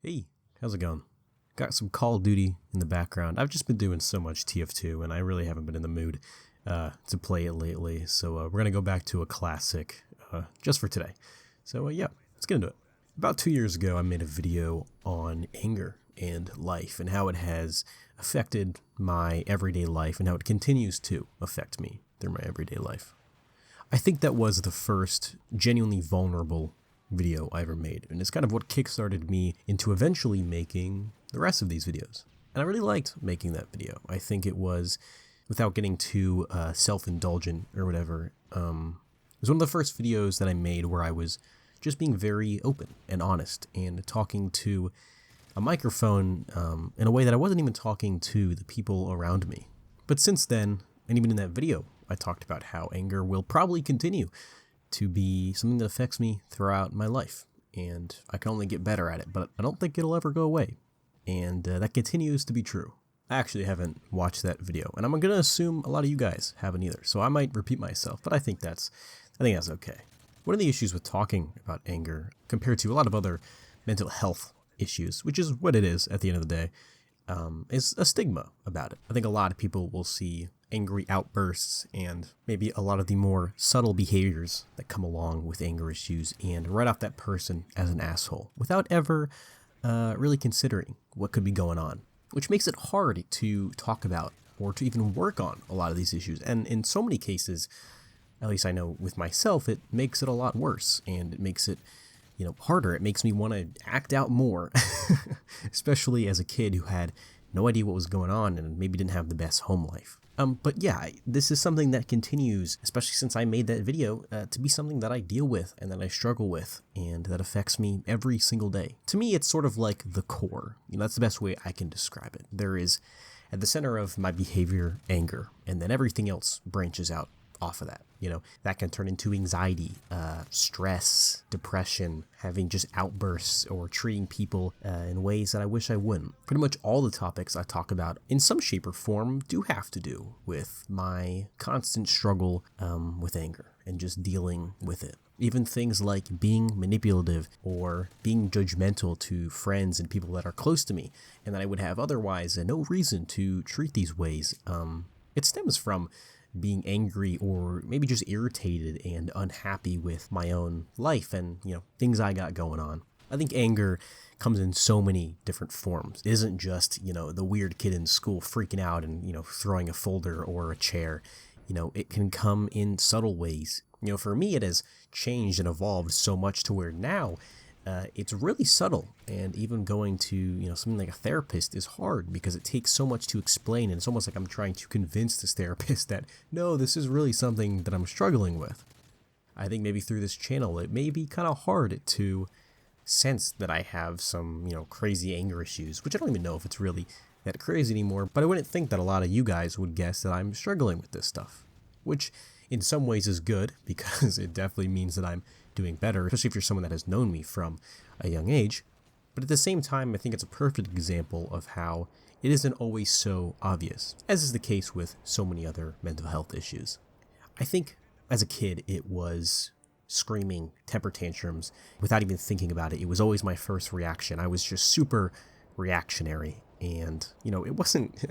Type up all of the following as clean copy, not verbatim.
Hey, how's it going? Got some Call of Duty in the background. I've just been doing so much TF2, and I really haven't been in the mood to play it lately. So we're going to go back to a classic just for today. So yeah, let's get into it. About 2 years ago, I made a video on anger and life and how it has affected my everyday life and how it continues to affect me through my everyday life. I think that was the first genuinely vulnerable video I ever made, and it's kind of what kickstarted me into eventually making the rest of these videos. And I really liked making that video. I think it was, without getting too self-indulgent or whatever, it was one of the first videos that I made where I was just being very open and honest and talking to a microphone in a way that I wasn't even talking to the people around me. But since then, and even in that video, I talked about how anger will probably continue to be something that affects me throughout my life, and I can only get better at it, but I don't think it'll ever go away, and that continues to be true. I actually haven't watched that video, and I'm going to assume a lot of you guys haven't either, so I might repeat myself, but I think that's okay. One of the issues with talking about anger, compared to a lot of other mental health issues, which is what it is at the end of the day, is a stigma about it. I think a lot of people will see angry outbursts and maybe a lot of the more subtle behaviors that come along with anger issues and write off that person as an asshole without ever really considering what could be going on, which makes it hard to talk about or to even work on a lot of these issues. And in so many cases, at least I know with myself, it makes it a lot worse, and it makes it harder. It makes me want to act out more, especially as a kid who had no idea what was going on and maybe didn't have the best home life. But yeah, this is something that continues, especially since I made that video, to be something that I deal with and that I struggle with and that affects me every single day. To me, it's sort of like the core. That's the best way I can describe it. There is, at the center of my behavior, anger, and then everything else branches out off of that. That can turn into anxiety, stress, depression, having just outbursts, or treating people in ways that I wish I wouldn't. Pretty much all the topics I talk about in some shape or form do have to do with my constant struggle with anger and just dealing with it. Even things like being manipulative or being judgmental to friends and people that are close to me and that I would have otherwise no reason to treat these ways. It stems from being angry or maybe just irritated and unhappy with my own life and, things I got going on. I think anger comes in so many different forms. It isn't just, the weird kid in school freaking out and, throwing a folder or a chair. It can come in subtle ways. For me, it has changed and evolved so much to where now it's really subtle, and even going to something like a therapist is hard because it takes so much to explain, and it's almost like I'm trying to convince this therapist that no, this is really something that I'm struggling with. I think maybe through this channel it may be kind of hard to sense that I have some crazy anger issues, which I don't even know if it's really that crazy anymore, but I wouldn't think that a lot of you guys would guess that I'm struggling with this stuff, which in some ways is good because it definitely means that I'm doing better, especially if you're someone that has known me from a young age. But at the same time, I think it's a perfect example of how it isn't always so obvious, as is the case with so many other mental health issues. I think as a kid, it was screaming, temper tantrums, without even thinking about it. It was always my first reaction. I was just super reactionary, and it wasn't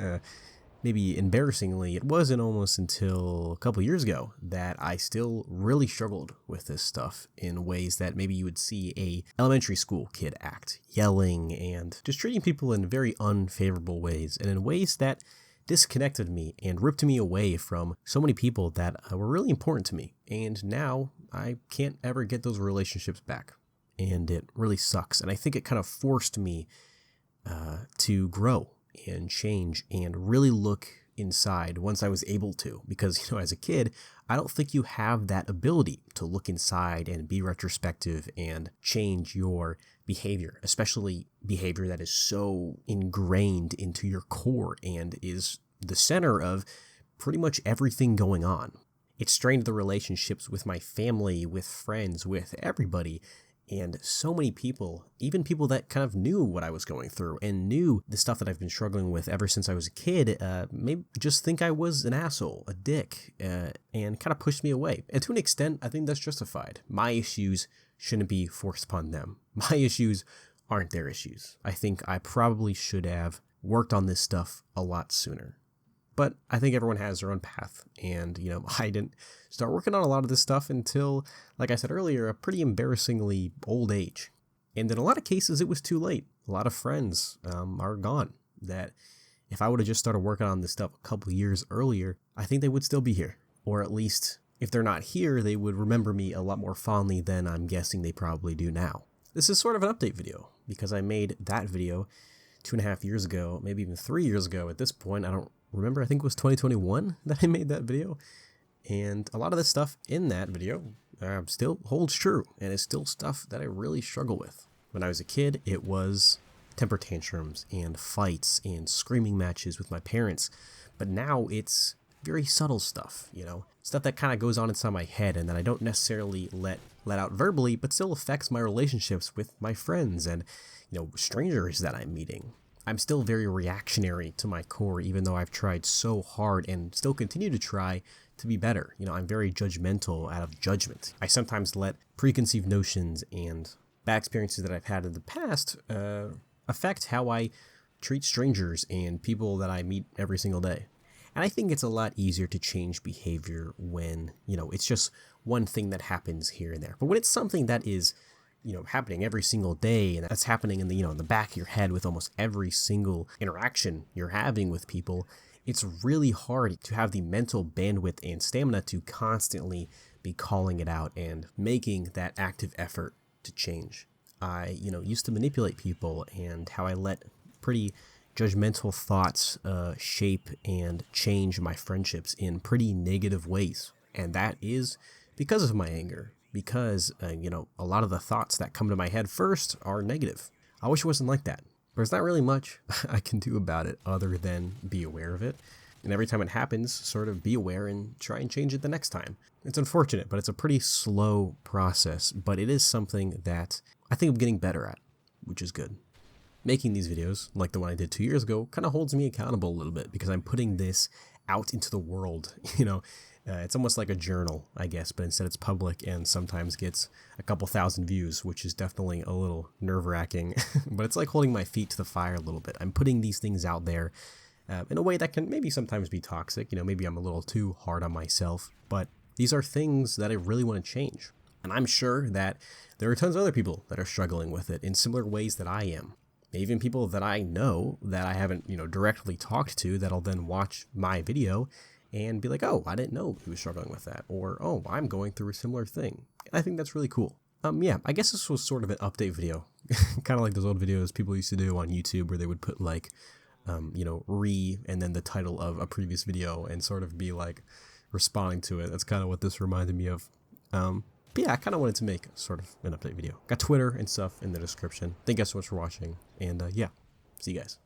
maybe embarrassingly, it wasn't almost until a couple years ago that I still really struggled with this stuff in ways that maybe you would see a elementary school kid act, yelling and just treating people in very unfavorable ways, and in ways that disconnected me and ripped me away from so many people that were really important to me. And now I can't ever get those relationships back, and it really sucks. And I think it kind of forced me to grow and change and really look inside once I was able to, because as a kid, I don't think you have that ability to look inside and be retrospective and change your behavior, especially behavior that is so ingrained into your core and is the center of pretty much everything going on. It strained the relationships with my family, with friends, with everybody. And so many people, even people that kind of knew what I was going through and knew the stuff that I've been struggling with ever since I was a kid, maybe just think I was an asshole, a dick, and kind of pushed me away. And to an extent, I think that's justified. My issues shouldn't be forced upon them. My issues aren't their issues. I think I probably should have worked on this stuff a lot sooner. But I think everyone has their own path, and, I didn't start working on a lot of this stuff until, like I said earlier, a pretty embarrassingly old age. And in a lot of cases, it was too late. A lot of friends are gone that if I would have just started working on this stuff a couple years earlier, I think they would still be here. Or at least, if they're not here, they would remember me a lot more fondly than I'm guessing they probably do now. This is sort of an update video, because I made that video 2.5 years ago, maybe even 3 years ago at this point. I don't remember. I think it was 2021 that I made that video. And a lot of the stuff in that video still holds true, and it's still stuff that I really struggle with. When I was a kid, it was temper tantrums and fights and screaming matches with my parents. But now it's very subtle stuff, stuff that kind of goes on inside my head and that I don't necessarily let out verbally, but still affects my relationships with my friends and, strangers that I'm meeting. I'm still very reactionary to my core, even though I've tried so hard and still continue to try to be better. I'm very judgmental out of judgment. I sometimes let preconceived notions and bad experiences that I've had in the past affect how I treat strangers and people that I meet every single day. And I think it's a lot easier to change behavior when, it's just one thing that happens here and there. But when it's something that is, happening every single day, and that's happening in the, in the back of your head with almost every single interaction you're having with people, it's really hard to have the mental bandwidth and stamina to constantly be calling it out and making that active effort to change. I, used to manipulate people, and how I let pretty judgmental thoughts shape and change my friendships in pretty negative ways. And that is because of my anger, because, a lot of the thoughts that come to my head first are negative. I wish it wasn't like that. There's not really much I can do about it other than be aware of it. And every time it happens, sort of be aware and try and change it the next time. It's unfortunate, but it's a pretty slow process. But it is something that I think I'm getting better at, which is good. Making these videos, like the one I did 2 years ago, kind of holds me accountable a little bit because I'm putting this out into the world. It's almost like a journal, I guess, but instead it's public and sometimes gets a couple thousand views, which is definitely a little nerve-wracking. But it's like holding my feet to the fire a little bit. I'm putting these things out there in a way that can maybe sometimes be toxic. Maybe I'm a little too hard on myself, but these are things that I really want to change. And I'm sure that there are tons of other people that are struggling with it in similar ways that I am. Even people that I know that I haven't, directly talked to, that'll then watch my video and be like, oh, I didn't know he was struggling with that. Or, oh, I'm going through a similar thing. And I think that's really cool. I guess this was sort of an update video, kind of like those old videos people used to do on YouTube where they would put like, and then the title of a previous video and sort of be like responding to it. That's kind of what this reminded me of. But yeah, I kind of wanted to make sort of an update video. Got Twitter and stuff in the description. Thank you guys so much for watching. And yeah, see you guys.